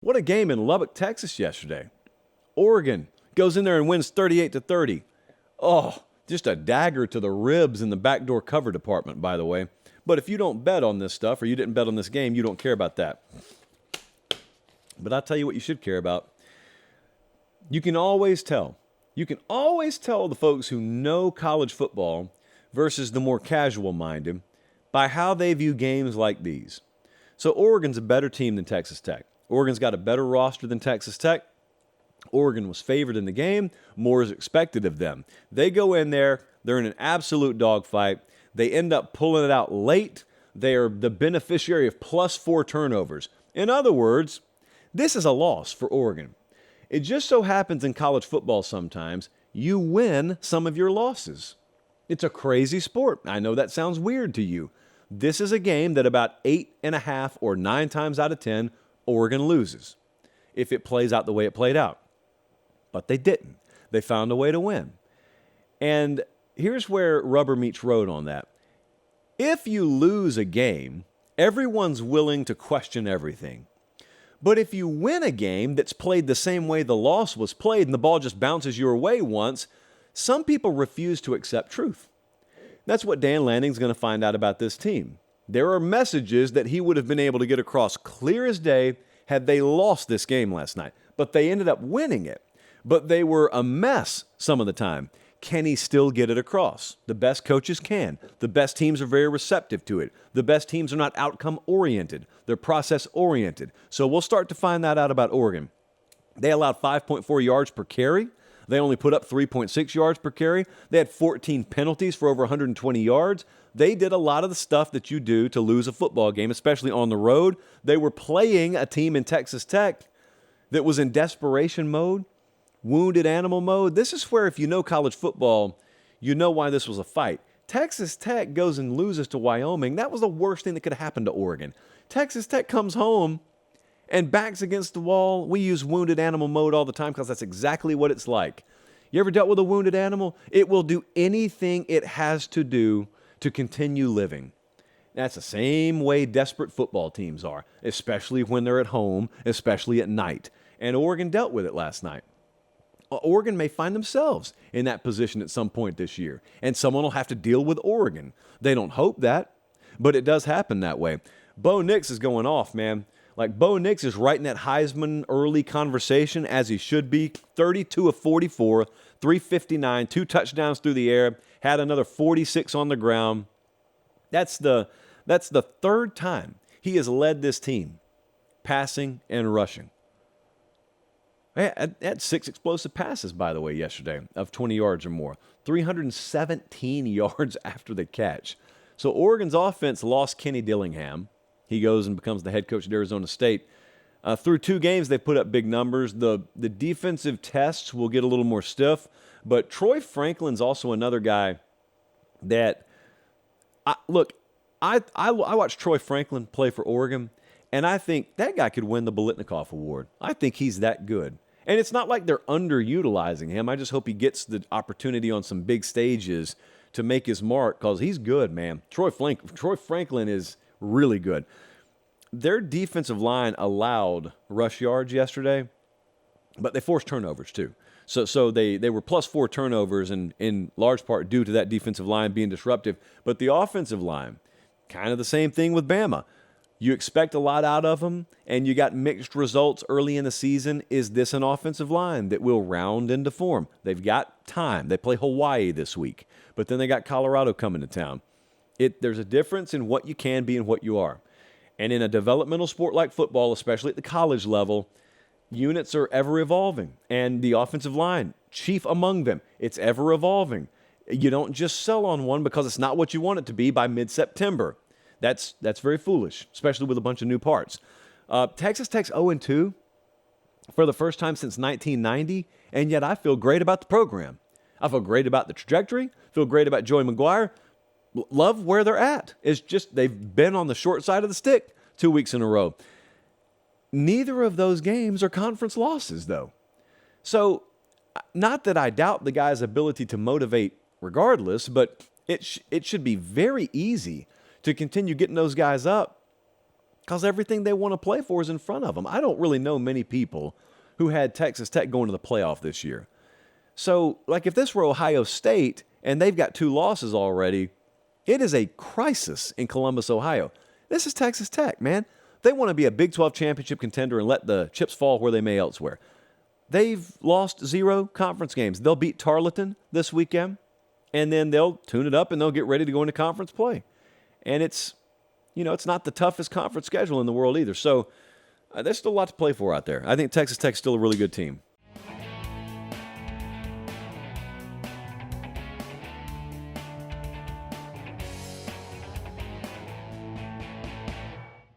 What a game in Lubbock, Texas yesterday. Oregon goes in there and wins 38-30. Oh, just a dagger to the ribs in the backdoor cover department, by the way. But if you don't bet on this stuff or you didn't bet on this game, you don't care about that. But I'll tell you what you should care about. You can always tell. You can always tell the folks who know college football versus the more casual minded by how they view games like these. So Oregon's a better team than Texas Tech. Oregon's got a better roster than Texas Tech. Oregon was favored in the game. More is expected of them. They go in there. They're in an absolute dogfight. They end up pulling it out late. They are the beneficiary of +4 turnovers. In other words, this is a loss for Oregon. It just so happens in college football sometimes you win some of your losses. It's a crazy sport. I know that sounds weird to you. This is a game that about 8.5 or 9 times out of 10, Oregon loses if it plays out the way it played out. But they didn't. They found a way to win. And here's where rubber meets road on that. If you lose a game, everyone's willing to question everything. But if you win a game that's played the same way the loss was played and the ball just bounces your way once, some people refuse to accept truth. That's what Dan Lanning's going to find out about this team. There are messages that he would have been able to get across clear as day had they lost this game last night. But they ended up winning it. But they were a mess some of the time. Can he still get it across? The best coaches can. The best teams are very receptive to it. The best teams are not outcome-oriented. They're process-oriented. So we'll start to find that out about Oregon. They allowed 5.4 yards per carry. They only put up 3.6 yards per carry. They had 14 penalties for over 120 yards. They did a lot of the stuff that you do to lose a football game, especially on the road. They were playing a team in Texas Tech that was in desperation mode, wounded animal mode. This is where, if you know college football, you know why this was a fight. Texas Tech goes and loses to Wyoming. That was the worst thing that could have happened to Oregon. Texas Tech comes home and backs against the wall. We use wounded animal mode all the time because that's exactly what it's like. You ever dealt with a wounded animal? It will do anything it has to do to continue living. That's the same way desperate football teams are, especially when they're at home, especially at night. And Oregon dealt with it last night. Oregon may find themselves in that position at some point this year, and someone will have to deal with Oregon. They don't hope that, but it does happen that way. Bo Nix is going off, man. Like, Bo Nix is right in that Heisman early conversation, as he should be. 32 of 44, 359, 2 touchdowns through the air, had another 46 on the ground. That's the third time he has led this team, passing and rushing. He had 6 explosive passes, by the way, yesterday of 20 yards or more. 317 yards after the catch. So Oregon's offense lost Kenny Dillingham. He goes and becomes the head coach at Arizona State. Through 2 games, they put up big numbers. The defensive tests will get a little more stiff. But Troy Franklin's also another guy that, I watched Troy Franklin play for Oregon, and I think that guy could win the Biletnikoff Award. I think he's that good. And it's not like they're underutilizing him. I just hope he gets the opportunity on some big stages to make his mark because he's good, man. Troy Franklin is really good. Their defensive line allowed rush yards yesterday, but they forced turnovers too. So they were +4 turnovers in large part due to that defensive line being disruptive. But the offensive line, kind of the same thing with Bama. You expect a lot out of them, and you got mixed results early in the season. Is this an offensive line that will round into form? They've got time. They play Hawaii this week, but then they got Colorado coming to town. There's a difference in what you can be and what you are. And in a developmental sport like football, especially at the college level, units are ever evolving. And the offensive line, chief among them, it's ever evolving. You don't just sell on one because it's not what you want it to be by mid-September. That's very foolish, especially with a bunch of new parts. Texas Tech's 0-2 for the first time since 1990, and yet I feel great about the program. I feel great about the trajectory, feel great about Joey McGuire. Love where they're at. It's just they've been on the short side of the stick 2 weeks in a row. Neither of those games are conference losses, though. So, not that I doubt the guy's ability to motivate regardless, but it should be very easy to continue getting those guys up because everything they want to play for is in front of them. I don't really know many people who had Texas Tech going to the playoff this year. So, like, if this were Ohio State and they've got 2 losses already, it is a crisis in Columbus, Ohio. This is Texas Tech, man. They want to be a Big 12 championship contender and let the chips fall where they may elsewhere. They've lost 0 conference games. They'll beat Tarleton this weekend, and then they'll tune it up and they'll get ready to go into conference play. And it's not the toughest conference schedule in the world either. So there's still a lot to play for out there. I think Texas Tech's still a really good team.